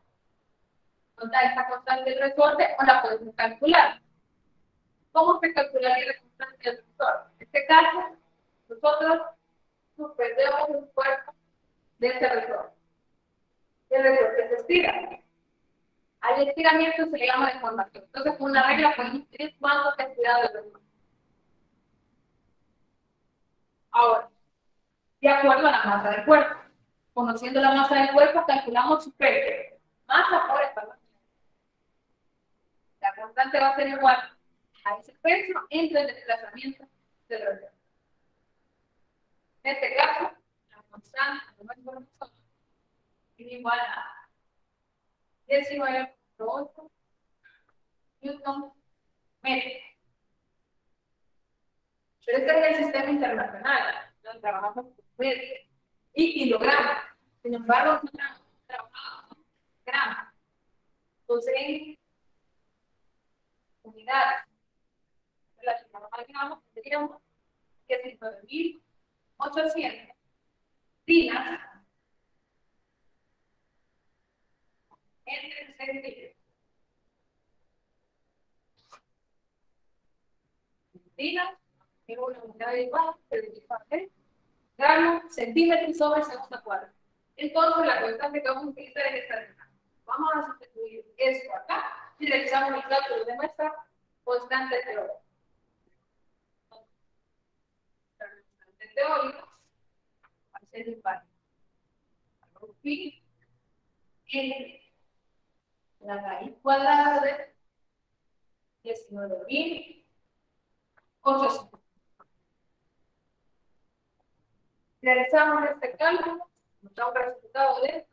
nos da esa constante del resorte o la podemos calcular. ¿Cómo se calcularía la constante del resorte? En este caso, nosotros suspendemos un cuerpo de este resorte. El resorte se estira. Al estiramiento se le llama deformación. Entonces, con una regla podemos decir cuánto se ha estirado el resorte. Ahora, de acuerdo a la masa del cuerpo. Conociendo la masa del cuerpo, calculamos su peso. Masa por espacio. La constante va a ser igual a ese peso entre el desplazamiento del resorte. En este caso, la constante de nuestro resorte es igual a 19.8 Newton metro. Pero este es el sistema internacional, donde trabajamos con metros y kilogramos. Sin embargo, nosotros trabajamos con gramos. Entonces, en unidades relacionadas al gramo, tendríamos que 19.800 dinas entre 6 litros. Dinas es una unidad igual, gramos, centímetros sobre segundo cuadrado. Entonces, la constante que vamos a utilizar es esta de acá. Vamos a sustituir esto acá y realizamos el cálculo de nuestra constante teórica. La constante teórica va a ser igual a pi entre la raíz cuadrada de 19.800. Realizamos este cálculo, nos da un resultado de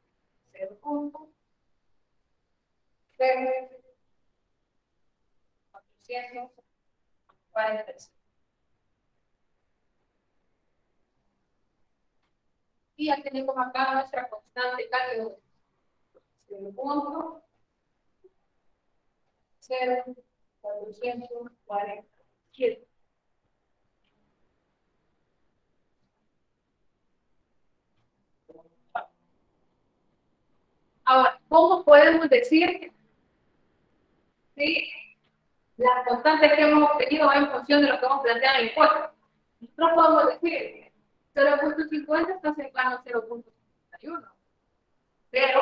0.446. Y ya tenemos acá nuestra constante cálculo de 0.0447. Ahora, ¿cómo podemos decir si las constantes que hemos obtenido van en función de lo que hemos planteado en el impuesto? Nosotros podemos decir 0.50 está cercano a 0.50. 51. Pero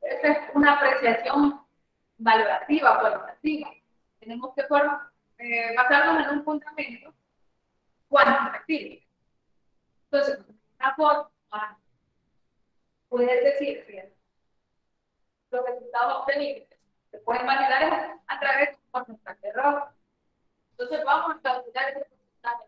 esa es una apreciación valorativa, cualitativa. Tenemos que basarnos en un fundamento cuantitativo. Entonces, una forma, puedes decir que los resultados obtenidos se pueden validar a través de un porcentaje de error. Entonces, vamos a calcular ese porcentaje.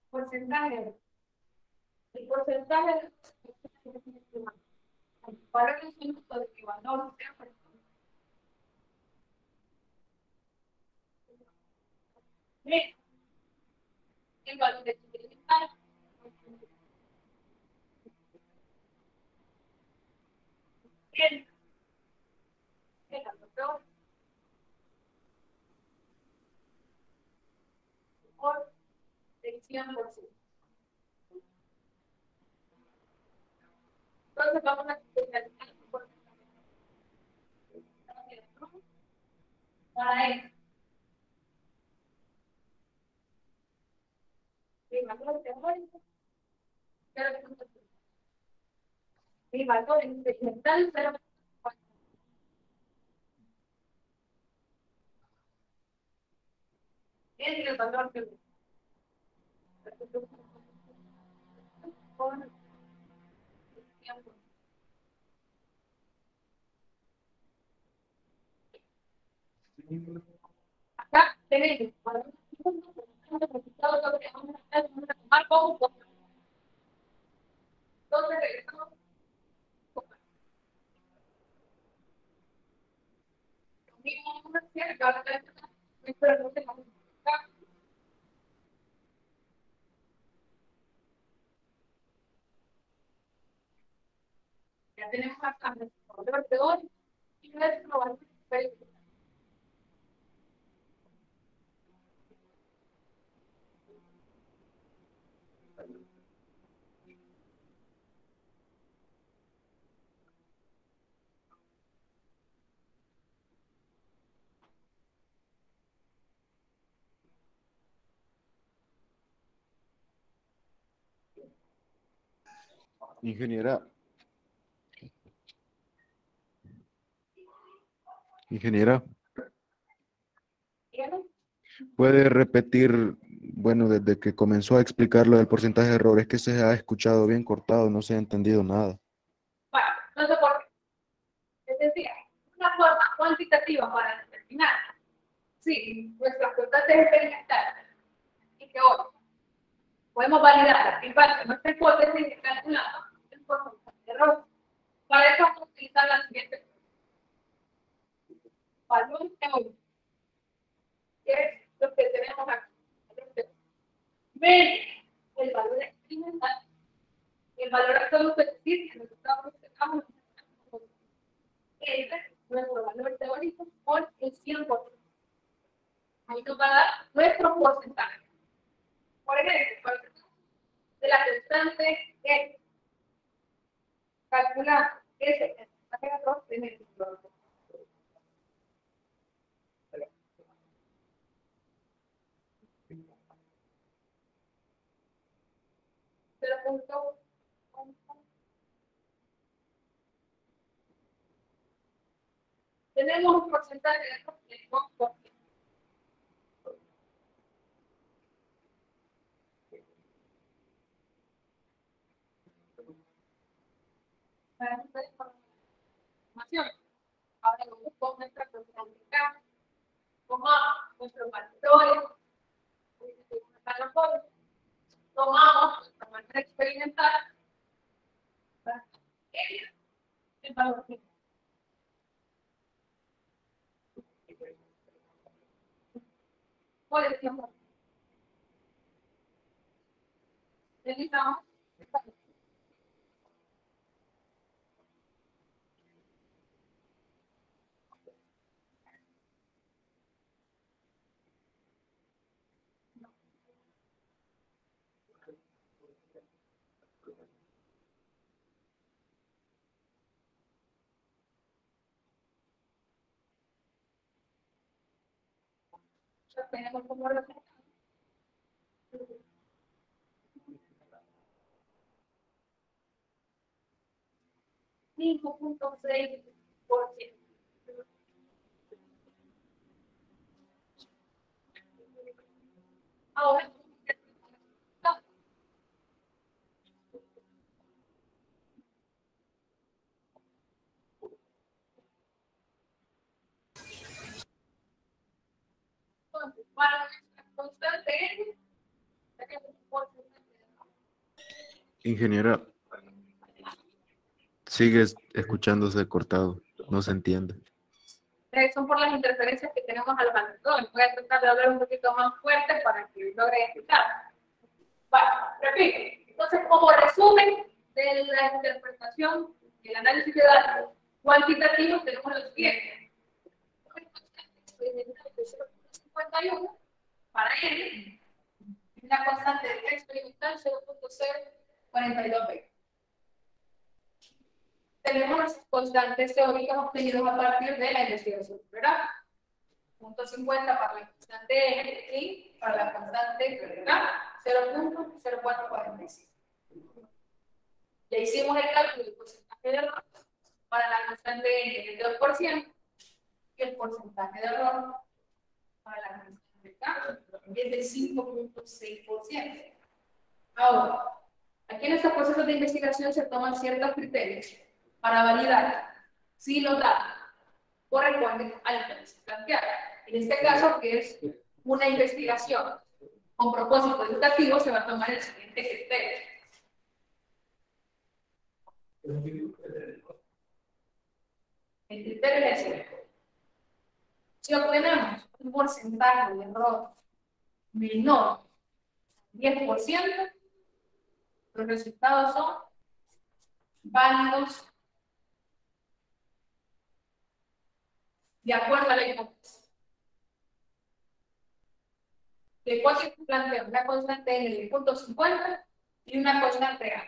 Porcentaje. El porcentaje para el asunto de que valor sea el valor experimental el valor por el 100%. Entonces vamos a especializar el porcentaje para eso. El valor teórico, el valor experimental, 0.4. El valor teórico. Por el 100%. Acá tenemos resultados que vamos a tomar como entonces regresamos lo mismo una serie que ahora ya tenemos acá nuestro valor teórico y nuestro valor experimental. Ingeniera, ¿Entienden? ¿puede repetir, bueno, desde que comenzó a explicar lo del porcentaje de errores, que se ha escuchado bien cortado, no se ha entendido nada? Bueno, no sé por qué. Es decir, una forma cuantitativa para determinar si nuestras constantes experimentales y que hoy podemos validar en base a nuestra hipótesis y calcular el porcentaje de error. Para eso vamos a utilizar la siguiente valor teórico, que es lo que tenemos aquí. Menos el valor experimental y el valor absoluto es decir, el resultado que sacamos es nuestro valor teórico por el 100%. Ahí nos va a dar nuestro porcentaje. Por ejemplo, de la constante X, calcular ese porcentaje de error en el valor. Tenemos un porcentaje de error del 2%. Para esta información, ahora lo busco nuestra constante, tomamos nuestros valores, tomamos nuestra manera experimental, el valor final. Por ejemplo, necesitamos tenemos como resultado 5.6%. Ahora, para nuestra constante N, saquemos un porcentaje de Ingeniera, sigue escuchándose cortado, no se entiende. Son por las interferencias que tenemos a los alrededores. Voy a tratar de hablar un poquito más fuerte para que logre escuchar. Bueno, repito. Entonces, como resumen de la interpretación y el análisis de datos cuantitativos, tenemos los siguientes. Experimental de 0.51 para N, y una constante de experimental 0.04220. Tenemos las constantes teóricas obtenidas a partir de la investigación, ¿verdad? 0.50 para la constante N y para la constante, ¿verdad? 0.0445. Ya hicimos el cálculo del porcentaje de error para la constante N del 2% y el porcentaje de error para la constante K es del 5.6%. Ahora, aquí en estos procesos de investigación se toman ciertos criterios para validar si los datos corresponden a la interés planteada. En este caso, que es una investigación con propósito educativo, se va a tomar el siguiente criterio. El criterio es el siguiente. Si obtenemos un porcentaje de error menor al 10%, los resultados son válidos de acuerdo a la hipótesis. De cuál se plantea una constante N de 0.50 y una constante A.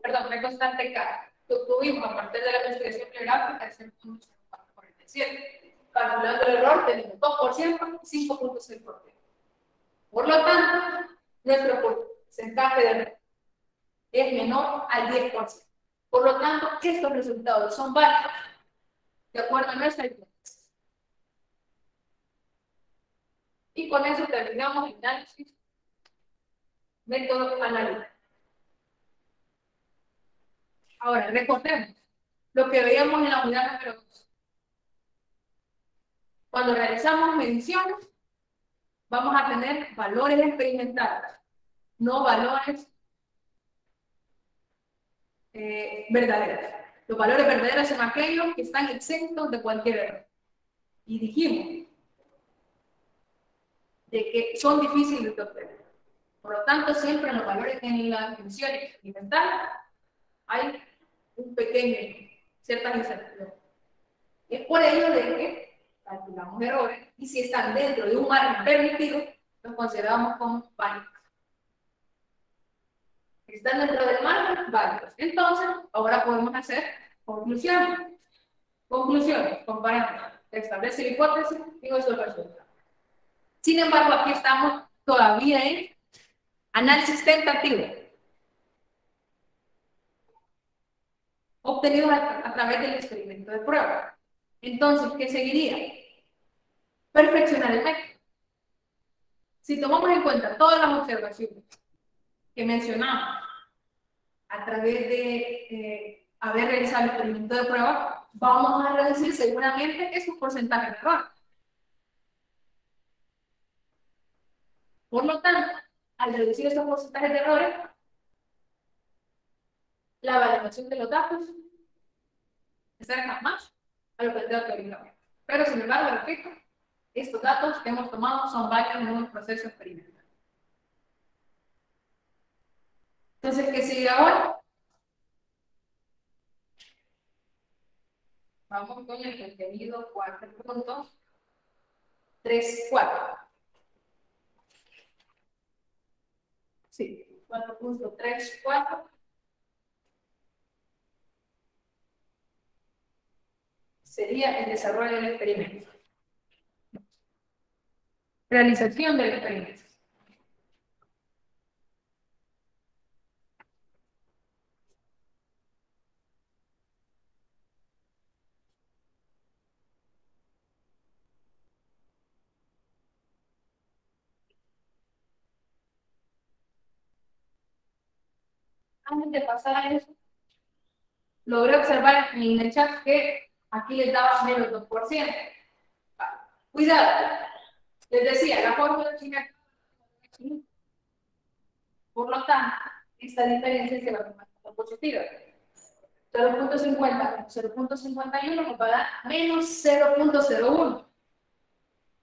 Perdón, una constante K que obtuvimos a partir de la investigación bibliográfica de 0.0447. Calculando el error tenemos 2% y 5.6%. Por lo tanto, nuestro porcentaje de error es menor al 10%. Por lo tanto, estos resultados son válidos de acuerdo a nuestra hipótesis. Y con eso terminamos el análisis método analítico. Ahora, recordemos lo que veíamos en la unidad número 2. Cuando realizamos mediciones, vamos a tener valores experimentados, no valores verdaderos. Los valores verdaderos son aquellos que están exentos de cualquier error. Y dijimos de que son difíciles de obtener. Por lo tanto, siempre en los valores en la medición experimental hay un pequeño, ciertas incertidumbres. Es por ello de que calculamos errores y si están dentro de un margen permitido, los consideramos como válidos. Si están dentro del margen, válidos. Entonces, ahora podemos hacer conclusiones. Conclusiones, comparamos. Establece la hipótesis y nuestros resultados. Sin embargo, aquí estamos todavía en análisis tentativo, obtenido a través del experimento de prueba. Entonces, ¿qué seguiría? Perfeccionar el método. Si tomamos en cuenta todas las observaciones que mencionamos a través de haber realizado el experimento de prueba, vamos a reducir seguramente esos porcentajes de error. Por lo tanto, al reducir estos porcentajes de errores, la validación de los datos se acerca más a lo que tengo teóricamente. Pero, sin embargo, repito, estos datos que hemos tomado son válidos en un proceso experimental. Entonces, ¿qué sigue ahora? Vamos con el contenido 4.34. Sí, 4.34. Sería el desarrollo del experimento. Realización del experimento. Antes de pasar a eso, logré observar en el chat que aquí les daba menos 2%. Cuidado, les decía, la fórmula china. Por lo tanto, esta diferencia se va a tomar como positiva. 0.50 menos 0.51 nos va a dar menos 0.01.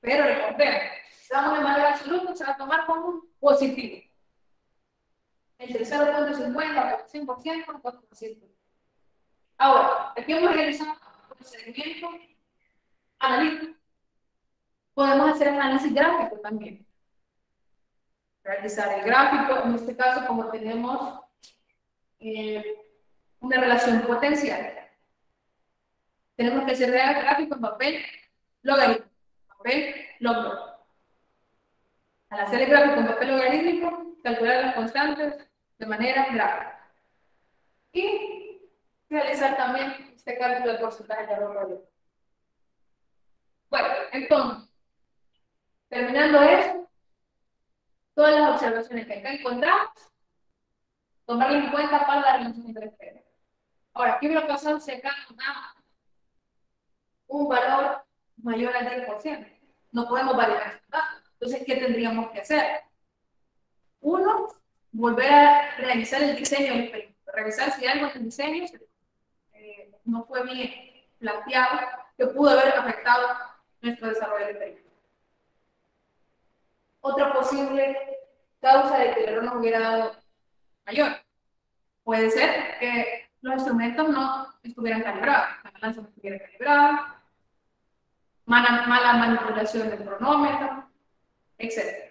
Pero recordemos, si damos de manera absoluta, se va a tomar como un positivo. Entre 0.50 y 100%, 4%. Ahora, aquí hemos realizado un procedimiento analítico. Podemos hacer análisis gráfico también. Realizar el gráfico, en este caso, como tenemos una relación potencial. Tenemos que hacer el gráfico en papel logarítmico. Papel logarítmico. Al hacer el gráfico en papel logarítmico, calcular las constantes de manera gráfica. Y realizar también este cálculo del porcentaje de error radioactivo. Bueno, entonces, terminando esto, todas las observaciones que acá encontramos, tomarlas en cuenta para la relación entre esferas. Ahora, ¿qué hubiera pasado si acá nos da un valor mayor al 10%? No podemos validar esos datos. Entonces, ¿qué tendríamos que hacer? Uno, volver a realizar el diseño del experimento. Revisar si algo en el diseño no fue bien planteado, que pudo haber afectado nuestro desarrollo del experimento. Otra posible causa de que el error nos hubiera dado mayor puede ser que los instrumentos no estuvieran calibrados, la balanza no estuviera calibrada, mala manipulación del cronómetro, etc.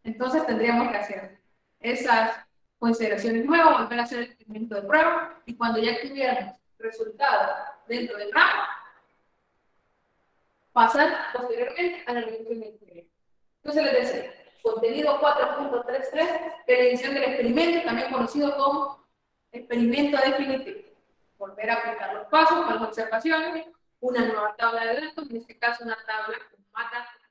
Entonces tendríamos que hacer esas consideraciones nuevas, volver a hacer el experimento de prueba, y cuando ya tuviéramos resultados dentro del rango, pasar posteriormente a la revisión del experimento. Entonces les decía, contenido 4.33, revisión del experimento, también conocido como experimento definitivo. Volver a aplicar los pasos con las observaciones, una nueva tabla de datos, en este caso una tabla con más datos